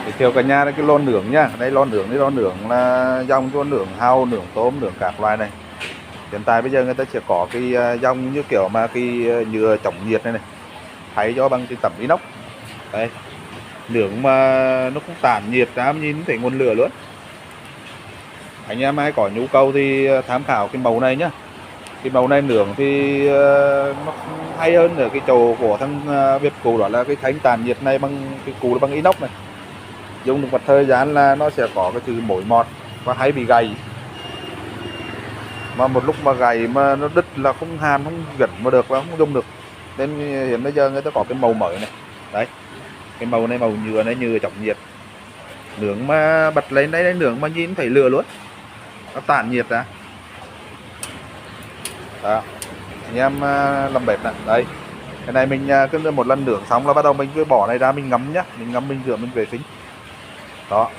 Giới thiệu cả nhà đây cái lon nướng nhá. Đây lon nướng là dòng lon nướng hàu, nướng tôm, nướng các loại này. Hiện tại bây giờ người ta sẽ có cái dòng như kiểu mà cái nhựa chống nhiệt này này, thay cho bằng cái tấm inox. Đây, nướng mà nó cũng tản nhiệt ra, nhìn thấy nguồn lửa luôn. Anh em ai có nhu cầu thì tham khảo cái màu này nhá. Cái màu này nướng thì nó hay hơn ở cái chỗ của thằng Việt Cù, đó là cái thanh tản nhiệt này bằng cái cù là bằng inox này. Dùng được một thời gian là nó sẽ có cái thứ mối mọt và hay bị gầy, mà một lúc mà gầy mà nó đứt là không hàn, không gật mà được và không dùng được. Nên hiện bây giờ người ta có cái màu mới này. Đấy, cái màu này màu nhựa này, nhựa chống nhiệt. Nướng mà bật lên đấy, nướng mà nhìn thấy lửa luôn, nó tản nhiệt ra. Đó, anh em làm bếp này. Đây, cái này mình cứ một lần nướng xong là bắt đầu mình cứ bỏ này ra, mình ngấm nhá, mình ngấm, mình rửa, mình vệ sinh. Đó,